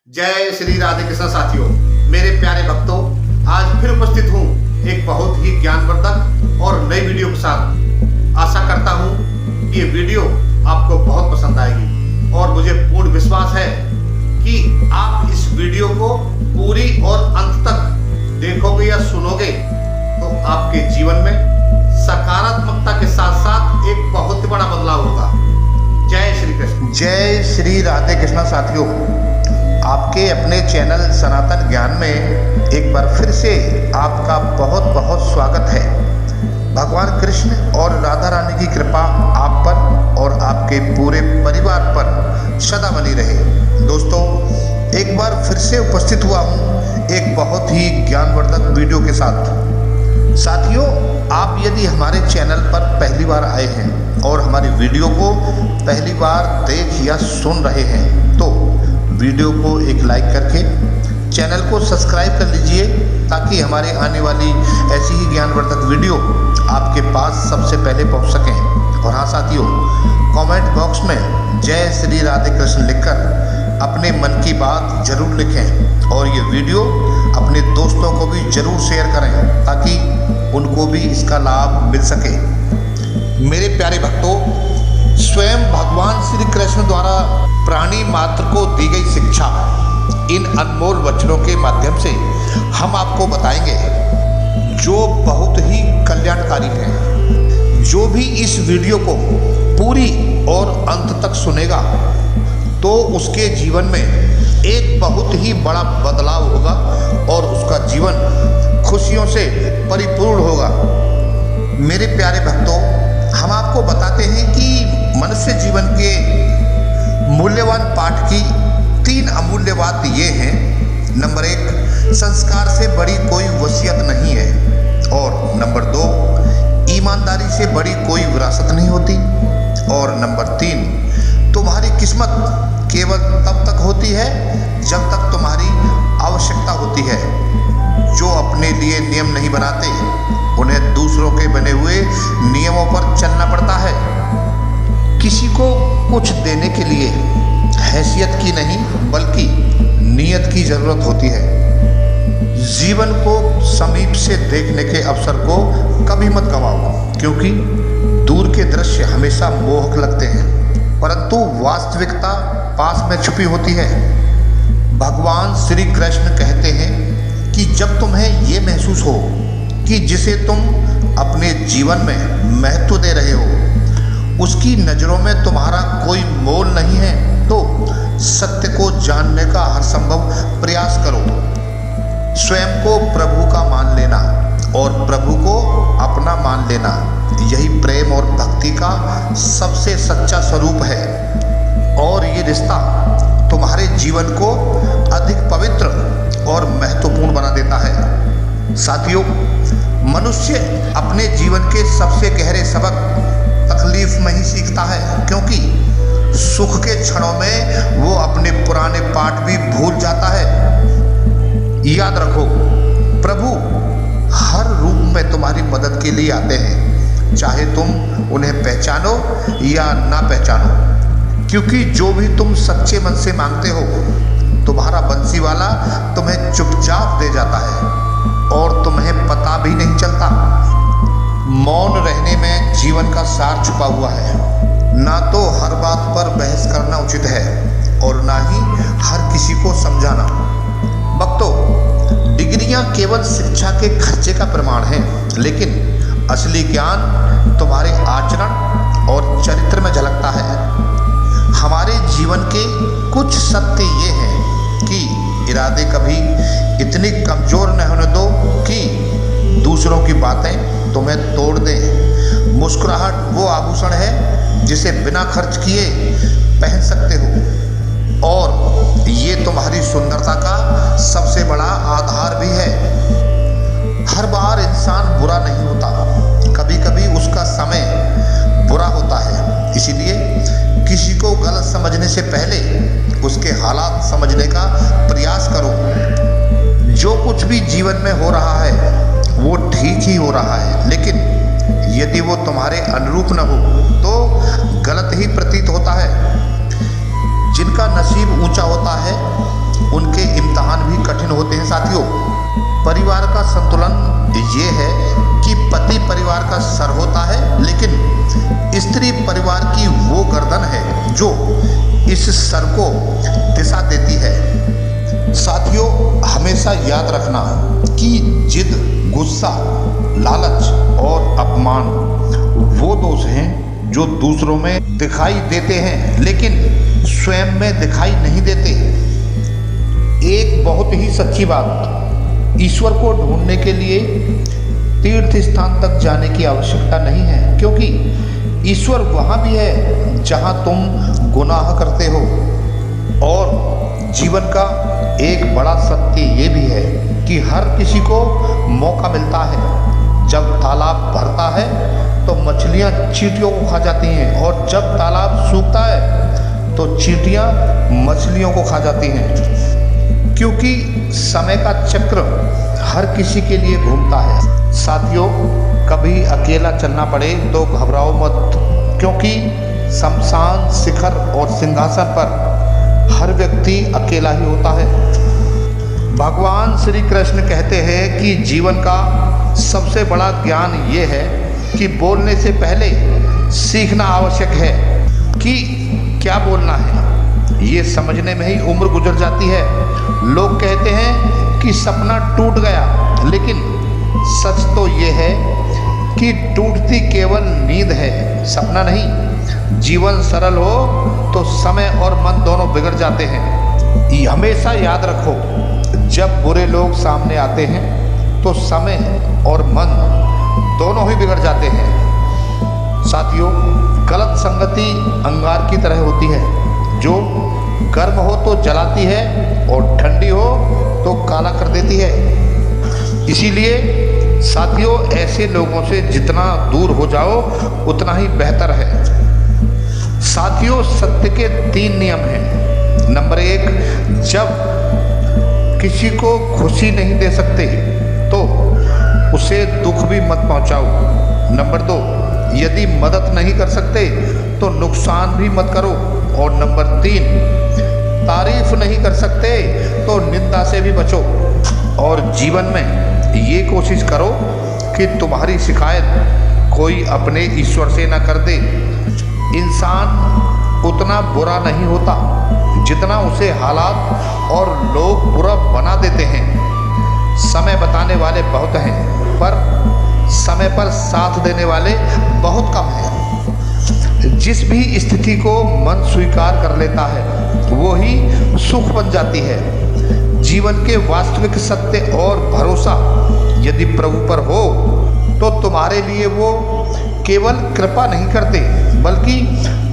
जय श्री राधे कृष्ण साथियों, मेरे प्यारे भक्तों, आज फिर उपस्थित हूँ एक बहुत ही ज्ञानवर्धक और नई वीडियो के साथ। आशा करता हूँ कि ये वीडियो आपको बहुत पसंद आएगी और मुझे पूर्ण विश्वास है कि आप इस वीडियो को पूरी और अंत तक देखोगे या सुनोगे तो आपके जीवन में सकारात्मकता के साथ साथ एक बहुत बड़ा बदलाव होगा। जय श्री कृष्ण। जय श्री राधे कृष्ण साथियों, आपके अपने चैनल सनातन ज्ञान में एक बार फिर से आपका बहुत बहुत स्वागत है। भगवान कृष्ण और राधा रानी की कृपा आप पर और आपके पूरे परिवार पर सदा बनी रहे। दोस्तों, एक बार फिर से उपस्थित हुआ हूँ एक बहुत ही ज्ञानवर्धक वीडियो के साथ। साथियों, आप यदि हमारे चैनल पर पहली बार आए हैं और हमारी वीडियो को पहली बार देख या सुन रहे हैं तो वीडियो को एक लाइक करके चैनल को सब्सक्राइब कर लीजिए ताकि हमारे आने वाली ऐसी ही ज्ञानवर्धक वीडियो आपके पास सबसे पहले पहुंच सकें। और हाँ साथियों, कमेंट बॉक्स में जय श्री राधे कृष्ण लिखकर अपने मन की बात जरूर लिखें और ये वीडियो अपने दोस्तों को भी जरूर शेयर करें ताकि उनको भी इसका लाभ मिल सके। मेरे प्यारे भक्तों, स्वयं भगवान श्री कृष्ण द्वारा प्राणी मात्र को दी गई शिक्षा, इन अनमोल वचनों के माध्यम से हम आपको बताएंगे जो बहुत ही कल्याणकारी है। जो भी इस वीडियो को पूरी और अंत तक सुनेगा तो उसके जीवन में एक बहुत ही बड़ा बदलाव होगा और उसका जीवन खुशियों से परिपूर्ण होगा। मेरे प्यारे भक्तों, हम आपको बताते हैं कि मनुष्य जीवन के मूल्यवान पाठ की 3 अमूल्य बात ये हैं। नंबर 1, संस्कार से बड़ी कोई वसीयत नहीं है। और नंबर 2, ईमानदारी से बड़ी कोई विरासत नहीं होती। और नंबर 3, तुम्हारी किस्मत केवल तब तक होती है जब तक तुम्हारी आवश्यकता होती है। जो अपने लिए नियम नहीं बनाते उन्हें दूसरों के बने हुए नियमों पर चलना पड़ता है। किसी को कुछ देने के लिए हैसियत की नहीं बल्कि नीयत की जरूरत होती है। जीवन को समीप से देखने के अवसर को कभी मत गंवाओ, क्योंकि दूर के दृश्य हमेशा मोहक लगते हैं परंतु वास्तविकता पास में छुपी होती है। भगवान श्री कृष्ण कहते हैं कि जब तुम्हें ये महसूस हो कि जिसे तुम अपने जीवन में महत्व दे रहे हो उसकी नज़रों में तुम्हारा कोई मोल नहीं है तो सत्य को जानने का हर संभव प्रयास करो। स्वयं को प्रभु का मान लेना और प्रभु को अपना मान लेना, यही प्रेम और भक्ति का सबसे सच्चा स्वरूप है। और ये रिश्ता तुम्हारे जीवन को अधिक पवित्र और महत्वपूर्ण बना देता है। साथियों, मनुष्य अपने जीवन के सबसे गहरे सबक तकलीफ में ही सीखता है, क्योंकि सुख के क्षणों में वो अपने पुराने पाठ भी भूल जाता है। याद रखो, प्रभु हर रूप में तुम्हारी मदद के लिए आते हैं, चाहे तुम उन्हें पहचानो या ना पहचानो। क्योंकि जो भी तुम सच्चे मन से मांगते हो तुम्हारा बंसी वाला तुम्हें चुपचाप दे जाता है और तुम्हें पता भी नहीं चलता। मौन रहने में जीवन का सार छुपा हुआ है। ना तो हर बात पर बहस करना उचित है और ना ही हर किसी को समझाना। भक्तों, डिग्रियां केवल शिक्षा के खर्चे का प्रमाण है, लेकिन असली ज्ञान तुम्हारे आचरण और चरित्र में झलकता है। हमारे जीवन के कुछ सत्य ये हैं कि इरादे कभी इतनी कमजोर न होने दो कि दूसरों की बातें तुम्हें तोड़ दें। मुस्कुराहट वो आभूषण है जिसे बिना खर्च किए पहन सकते हो और ये तुम्हारी सुंदरता का सबसे बड़ा आधार भी है। हर बार इंसान बुरा नहीं होता, कभी कभी उसका समय बुरा होता है। इसीलिए किसी को गलत समझने से पहले उसके हालात समझने का प्रयास करो। जो कुछ भी जीवन में हो रहा है वो ठीक ही हो रहा है, लेकिन यदि वो तुम्हारे अनुरूप न हो तो गलत ही प्रतीत होता है। जिनका नसीब ऊंचा होता है ये है कि पति परिवार का सर होता है, लेकिन स्त्री परिवार की वो गर्दन है जो इस सर को दिशा देती है। साथियों, हमेशा याद रखना कि जिद, गुस्सा, लालच और अपमान वो दोष हैं जो दूसरों में दिखाई देते हैं लेकिन स्वयं में दिखाई नहीं देते। एक बहुत ही सच्ची बात, ईश्वर को ढूंढने के लिए तीर्थ स्थान तक जाने की आवश्यकता नहीं है, क्योंकि ईश्वर वहाँ भी है जहाँ तुम गुनाह करते हो। और जीवन का एक बड़ा सत्य ये भी है कि हर किसी को मौका मिलता है। जब तालाब भरता है तो मछलियाँ चींटियों को खा जाती हैं, और जब तालाब सूखता है तो चींटियाँ मछलियों को खा जाती हैं, क्योंकि समय का चक्र हर किसी के लिए घूमता है। साथियों, कभी अकेला चलना पड़े तो घबराओ मत, क्योंकि शमशान, शिखर और सिंहासन पर हर व्यक्ति अकेला ही होता है। भगवान श्री कृष्ण कहते हैं कि जीवन का सबसे बड़ा ज्ञान ये है कि बोलने से पहले सीखना आवश्यक है कि क्या बोलना है। ये समझने में ही उम्र गुजर जाती है। लोग कहते हैं कि सपना टूट गया, लेकिन सच तो ये है कि टूटती केवल नींद है, सपना नहीं। जीवन सरल हो तो समय और मन दोनों बिगड़ जाते हैं। ये हमेशा याद रखो, जब बुरे लोग सामने आते हैं तो समय और मन दोनों ही बिगड़ जाते हैं। साथियों, गलत संगति अंगार की तरह होती है, जो गर्म हो तो जलाती है और ठंडी हो तो काला कर देती है। इसीलिए साथियों, ऐसे लोगों से जितना दूर हो जाओ उतना ही बेहतर है। साथियों, सत्य के 3 नियम हैं। नंबर 1, जब किसी को खुशी नहीं दे सकते तो उसे दुख भी मत पहुंचाओ। नंबर 2, यदि मदद नहीं कर सकते तो नुकसान भी मत करो। और नंबर 3, तारीफ नहीं कर सकते तो निंदा से भी बचो। और जीवन में ये कोशिश करो कि तुम्हारी शिकायत कोई अपने ईश्वर से न कर दे। इंसान उतना बुरा नहीं होता जितना उसे हालात और लोग बुरा बना देते हैं। समय बताने वाले बहुत हैं, पर समय पर साथ देने वाले बहुत कम हैं। जिस भी स्थिति को मन स्वीकार कर लेता है वो ही सुख बन जाती है। जीवन के वास्तविक सत्य और भरोसा यदि प्रभु पर हो तो तुम्हारे लिए वो केवल कृपा नहीं करते बल्कि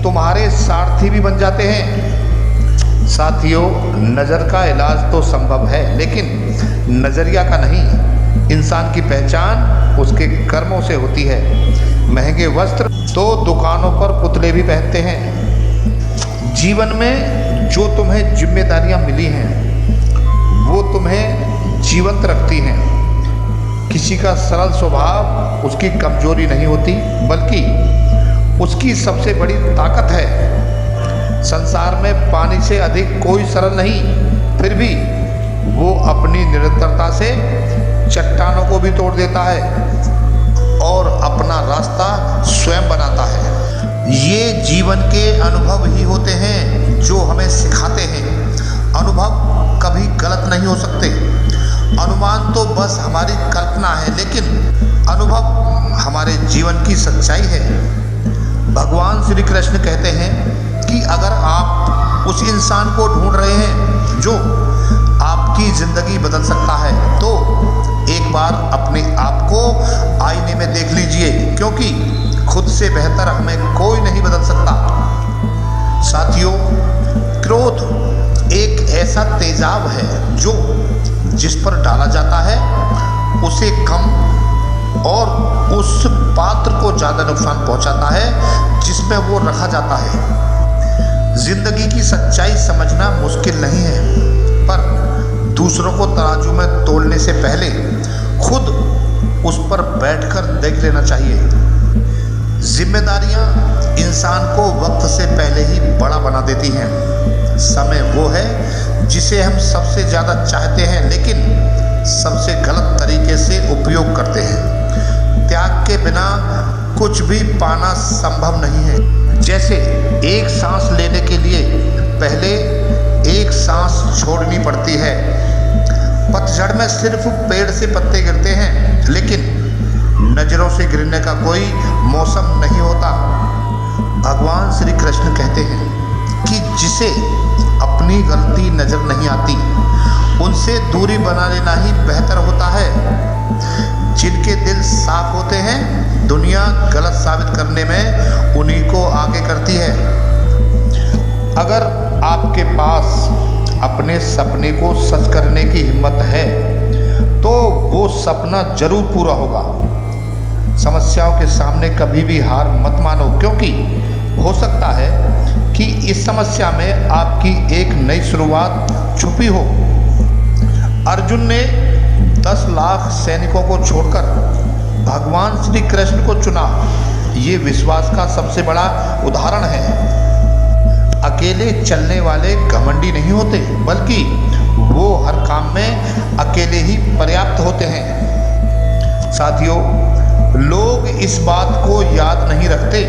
तुम्हारे सारथी भी बन जाते हैं। साथियों, नज़र का इलाज तो संभव है, लेकिन नज़रिया का नहीं। इंसान की पहचान उसके कर्मों से होती है। महंगे वस्त्र तो दुकानों पर पुतले भी पहनते हैं। जीवन में जो तुम्हें जिम्मेदारियां मिली हैं वो तुम्हें जीवंत रखती हैं। किसी का सरल स्वभाव उसकी कमजोरी नहीं होती, बल्कि उसकी सबसे बड़ी ताकत है। संसार में पानी से अधिक कोई सरल नहीं, फिर भी वो अपनी निरंतरता से चट्टानों को भी तोड़ देता है और अपना रास्ता स्वयं बनाता है। ये जीवन के अनुभव ही होते हैं जो हमें सिखाते हैं। अनुभव कभी गलत नहीं हो सकते। अनुमान तो बस हमारी कल्पना है, लेकिन अनुभव हमारे जीवन की सच्चाई है। भगवान श्री कृष्ण कहते हैं कि अगर आप उस इंसान को ढूंढ रहे हैं जो आपकी ज़िंदगी बदल सकता है, तो एक बार अपने आप को आईने में देख लीजिए, क्योंकि खुद से बेहतर हमें कोई नहीं बदल सकता। साथियों, क्रोध एक ऐसा तेजाब है जो जिस पर डाला जाता है उसे कम और उस पात्र को ज़्यादा नुकसान पहुंचाता है जिसमें वो रखा जाता है। जिंदगी की सच्चाई समझना मुश्किल नहीं है, पर दूसरों को तराजू में तोलने से पहले खुद उस पर बैठकर देख लेना चाहिए। जिम्मेदारियां इंसान को वक्त से पहले ही बड़ा बना देती हैं। समय वो है जिसे हम सबसे ज़्यादा चाहते हैं, लेकिन सबसे गलत तरीके से उपयोग करते हैं। त्याग के बिना कुछ भी पाना संभव नहीं है। जैसे एक सांस लेने के लिए पहले एक सांस छोड़नी पड़ती है। पतझड़ में सिर्फ पेड़ से पत्ते गिरते हैं, लेकिन नजरों से गिरने का कोई मौसम नहीं होता। भगवान श्री कृष्ण कहते हैं कि जिसे अपनी गलती नजर नहीं आती, उनसे दूरी बना लेना ही बेहतर होता है। जिनके दिल साफ होते हैं, दुनिया गलत साबित करने में उन्हीं को आगे करती है। अगर आपके पास अपने सपने को सच करने की हिम्मत है, तो वो सपना जरूर पूरा होगा। समस्याओं के सामने कभी भी हार मत मानो, क्योंकि हो सकता है कि इस समस्या में आपकी एक नई शुरुआत छुपी हो। अर्जुन ने 10 लाख सैनिकों को छोड़कर भगवान श्री कृष्ण को चुना। ये विश्वास का सबसे बड़ा उदाहरण है। अकेले चलने वाले घमंडी नहीं होते, बल्कि वो हर काम में अकेले ही पर्याप्त होते हैं। साथियों, लोग इस बात को याद नहीं रखते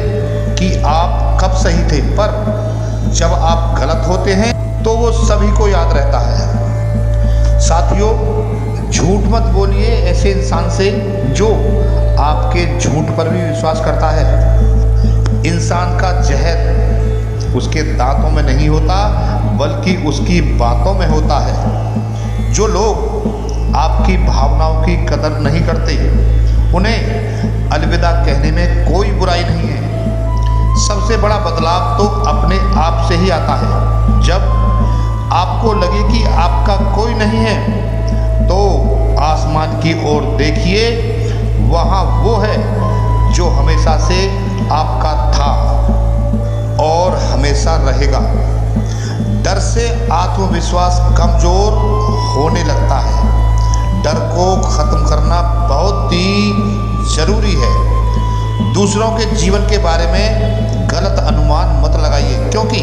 कि आप कब सही थे, पर जब आप गलत होते हैं तो वो सभी को याद रहता है। साथियों, झूठ मत बोलिए ऐसे इंसान से जो आपके झूठ पर भी विश्वास करता है। इंसान का जहर उसके दांतों में नहीं होता, बल्कि उसकी बातों में होता है। जो लोग आपकी भावनाओं की कदर नहीं करते, उन्हें अलविदा कहने में कोई बुराई नहीं है। सबसे बड़ा बदलाव तो अपने आप से ही आता है। जब आपको लगे कि आपका कोई नहीं है, तो आसमान की ओर देखिए, वहाँ वो है जो हमेशा से आपका था और हमेशा रहेगा। डर से आत्मविश्वास कमजोर होने लगता है। डर को खत्म करना बहुत ही जरूरी है। दूसरों के जीवन के बारे में गलत अनुमान मत लगाइए, क्योंकि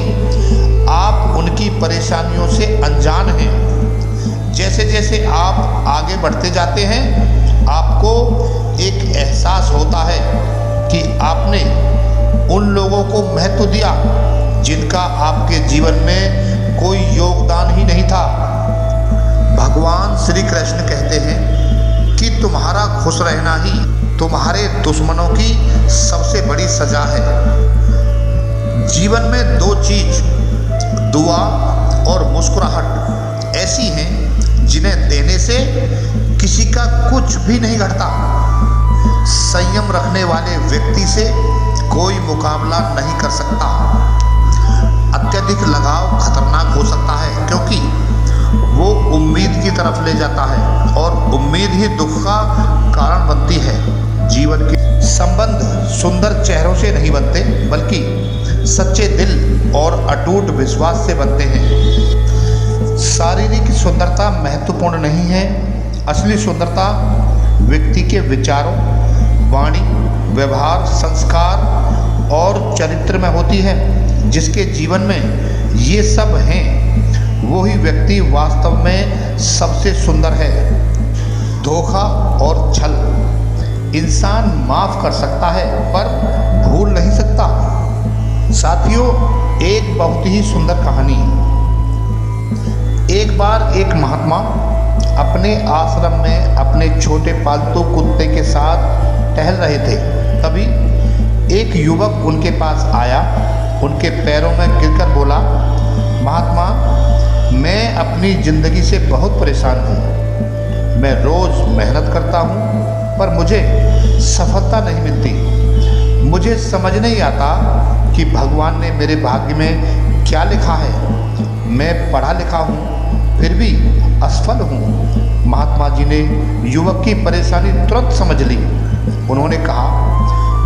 आप उनकी परेशानियों से अनजान हैं। जैसे जैसे आप आगे बढ़ते जाते हैं, आपको एक एहसास होता है कि आपने उन लोगों को महत्व दिया जिनका आपके जीवन में कोई योगदान ही नहीं था। भगवान श्री कृष्ण कहते हैं कि तुम्हारा खुश रहना ही तुम्हारे दुश्मनों की सबसे बड़ी सजा है। जीवन में 2 चीज, दुआ और मुस्कुराहट, ऐसी हैं जिन्हें देने से किसी का कुछ भी नहीं घटता। संयम रखने वाले व्यक्ति से कोई मुकाबला नहीं कर सकता। अत्यधिक लगाव खतरनाक हो सकता है, क्योंकि वो उम्मीद की तरफ ले जाता है और उम्मीद ही दुख का कारण बनती है। जीवन के संबंध सुंदर चेहरों से नहीं बनते, बल्कि सच्चे दिल और अटूट विश्वास से बनते हैं। शारीरिक सुंदरता महत्वपूर्ण नहीं है। असली सुंदरता व्यक्ति के विचारों, वाणी, व्यवहार, संस्कार और चरित्र में होती है। जिसके जीवन में ये सब हैं, वही व्यक्ति वास्तव में सबसे सुंदर है। धोखा और छल इंसान माफ कर सकता है, पर भूल नहीं सकता। साथियों, एक बहुत ही सुंदर कहानी। एक बार एक महात्मा अपने आश्रम में अपने छोटे पालतू कुत्ते के साथ टहल रहे थे। तभी एक युवक उनके पास आया, उनके पैरों में गिरकर बोला, महात्मा, मैं अपनी ज़िंदगी से बहुत परेशान हूँ। मैं रोज़ मेहनत करता हूँ, पर मुझे सफलता नहीं मिलती। मुझे समझ नहीं आता कि भगवान ने मेरे भाग्य में क्या लिखा है। मैं पढ़ा लिखा हूँ, फिर भी असफल हूँ। महात्मा जी ने युवक की परेशानी तुरंत समझ ली। उन्होंने कहा,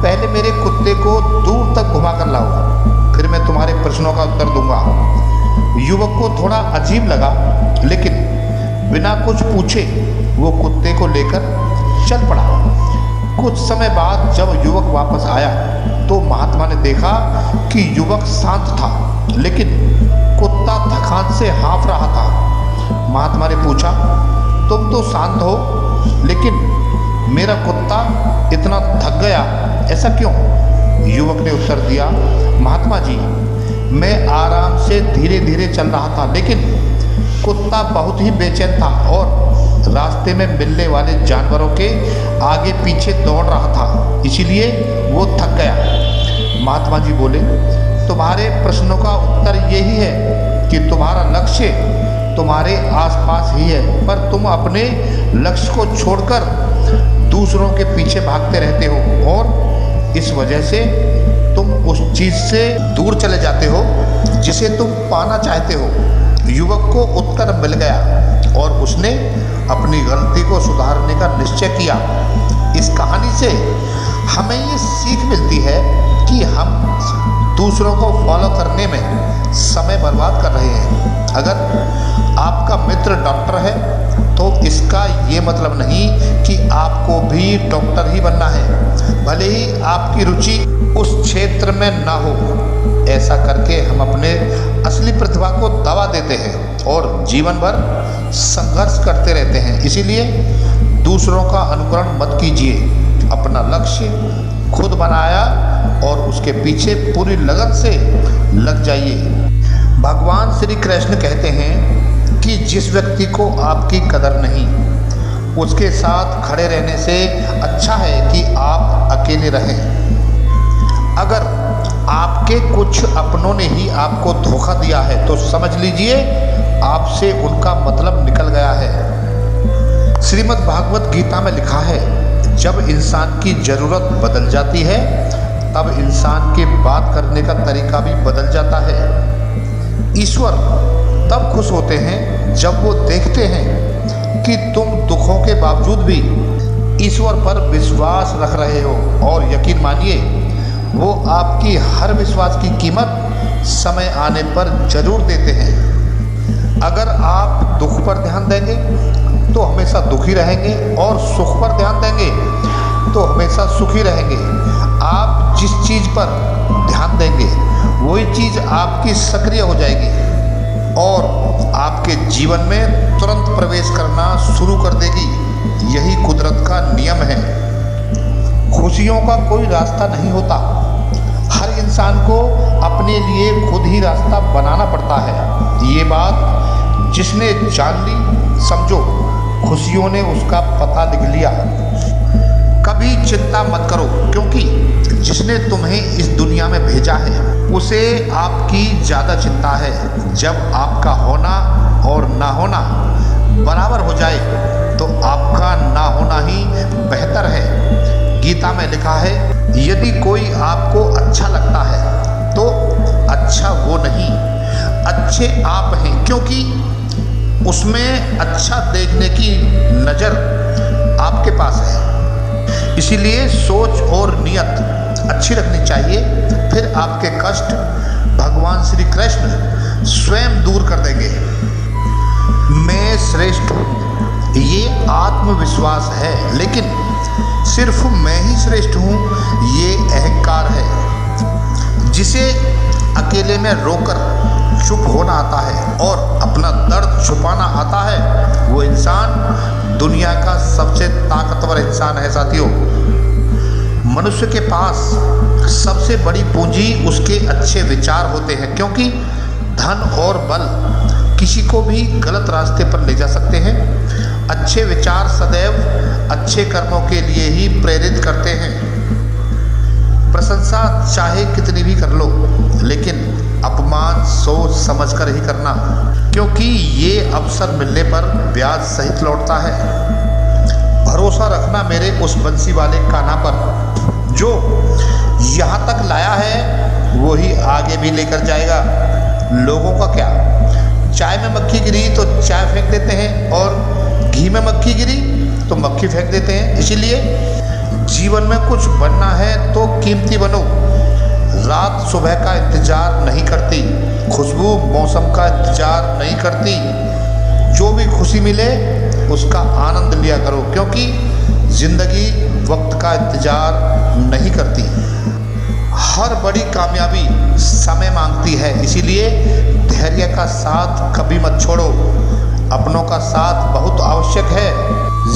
पहले मेरे कुत्ते को दूर तक घुमा कर लाओ, फिर मैं तुम्हारे प्रश्नों का उत्तर दूंगा। युवक को थोड़ा अजीब लगा, लेकिन बिना कुछ पूछे वो कुत्ते को लेकर चल पड़ा। कुछ समय बाद जब युवक वापस आया, तो महात्मा ने देखा कि युवक शांत था, लेकिन कुत्ता थकान से हाँफ रहा था। महात्मा ने पूछा, तुम तो शांत हो, लेकिन मेरा कुत्ता इतना थक गया, ऐसा क्यों? युवक ने उत्तर दिया, महात्मा जी, मैं आराम से धीरे धीरे चल रहा था, लेकिन कुत्ता बहुत ही बेचैन था और रास्ते में मिलने वाले जानवरों के आगे पीछे दौड़ रहा था, इसीलिए वो थक गया। महात्मा जी बोले, तुम्हारे प्रश्नों का उत्तर यही है कि तुम्हारा लक्ष्य तुम्हारे आसपास ही है, पर तुम अपने लक्ष्य को छोड़कर दूसरों के पीछे भागते रहते हो और इस वजह से तुम उस चीज़ से दूर चले जाते हो जिसे तुम पाना चाहते हो। युवक को उत्तर मिल गया और उसने अपनी गलती को सुधारने का निश्चय किया। इस कहानी से हमें ये सीख मिलती है कि हम दूसरों को फॉलो करने में समय बर्बाद कर रहे हैं। अगर आपका मित्र डॉक्टर है तो इसका ये मतलब नहीं कि आपको भी डॉक्टर ही बनना है, भले ही आपकी रुचि उस क्षेत्र में ना हो। ऐसा करके हम अपने असली प्रतिभा को दबा देते हैं और जीवन भर संघर्ष करते रहते हैं। इसीलिए दूसरों का अनुकरण मत कीजिए, अपना लक्ष्य खुद बनाया और उसके पीछे पूरी लगन से लग जाइए। भगवान श्री कृष्ण कहते हैं कि जिस व्यक्ति को आपकी कदर नहीं, उसके साथ खड़े रहने से अच्छा है कि आप अकेले रहें। अगर आपके कुछ अपनों ने ही आपको धोखा दिया है तो समझ लीजिए आपसे उनका मतलब निकल गया है। श्रीमद् भागवत गीता में लिखा है, जब इंसान की ज़रूरत बदल जाती है तब इंसान के बात करने का तरीका भी बदल जाता है। ईश्वर तब खुश होते हैं जब वो देखते हैं कि तुम दुखों के बावजूद भी ईश्वर पर विश्वास रख रहे हो, और यकीन मानिए वो आपकी हर विश्वास की कीमत समय आने पर जरूर देते हैं। अगर आप दुख पर ध्यान देंगे तो हमेशा दुखी रहेंगे और सुख पर ध्यान देंगे तो हमेशा सुखी रहेंगे। आप जिस चीज़ पर ध्यान देंगे वही चीज़ आपकी सक्रिय हो जाएगी और आपके जीवन में तुरंत प्रवेश करना शुरू कर देगी। यही कुदरत का नियम है। खुशियों का कोई रास्ता नहीं होता, हर इंसान को अपने लिए खुद ही रास्ता बनाना पड़ता है। ये बात जिसने जान ली, समझो खुशियों ने उसका पता लिख लिया। कभी चिंता मत करो, क्योंकि जिसने तुम्हें इस दुनिया में भेजा है उसे आपकी ज़्यादा चिंता है। जब आपका होना और ना होना बराबर हो जाए तो आपका ना होना ही बेहतर है। गीता में लिखा है, यदि कोई आपको अच्छा लगता है तो अच्छा वो नहीं, अच्छे आप हैं, क्योंकि उसमें अच्छा देखने की नज़र आपके पास है। इसीलिए सोच और नियत अच्छी रखनी चाहिए, फिर आपके कष्ट भगवान श्री कृष्ण स्वयं दूर कर देंगे। मैं श्रेष्ठ हूँ, ये आत्मविश्वास है, लेकिन सिर्फ मैं ही श्रेष्ठ हूँ ये अहंकार है। जिसे अकेले में रोकर चुप होना आता है और अपना दर्द छुपाना आता है, वो इंसान दुनिया का सबसे ताकतवर इंसान है। साथियों, मनुष्य के पास सबसे बड़ी पूंजी उसके अच्छे विचार होते हैं, क्योंकि धन और बल किसी को भी गलत रास्ते पर ले जा सकते हैं। अच्छे विचार सदैव अच्छे कर्मों के लिए ही प्रेरित करते हैं। प्रशंसा चाहे कितनी भी कर लो, लेकिन अपमान सोच समझ कर ही करना, क्योंकि ये अवसर मिलने पर ब्याज सहित लौटता है। भरोसा रखना मेरे उस बंसी वाले कान्हा पर, जो यहाँ तक लाया है वही आगे भी लेकर जाएगा। लोगों का क्या, चाय में मक्खी गिरी तो चाय फेंक देते हैं और घी में मक्खी गिरी तो मक्खी फेंक देते हैं। इसीलिए जीवन में कुछ बनना है तो कीमती बनो। रात सुबह का इंतजार नहीं करती, खुशबू मौसम का इंतजार नहीं करती। जो भी खुशी मिले उसका आनंद लिया करो, क्योंकि ज़िंदगी वक्त का इंतजार नहीं करती। हर बड़ी कामयाबी समय मांगती है, इसीलिए धैर्य का साथ कभी मत छोड़ो। अपनों का साथ बहुत आवश्यक है।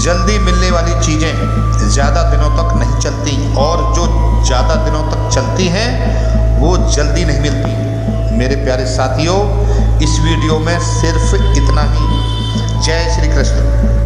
जल्दी मिलने वाली चीज़ें ज़्यादा दिनों तक नहीं चलती और जो ज़्यादा दिनों तक चलती हैं वो जल्दी नहीं मिलती। मेरे प्यारे साथियों, इस वीडियो में सिर्फ इतना ही। जय श्री कृष्ण।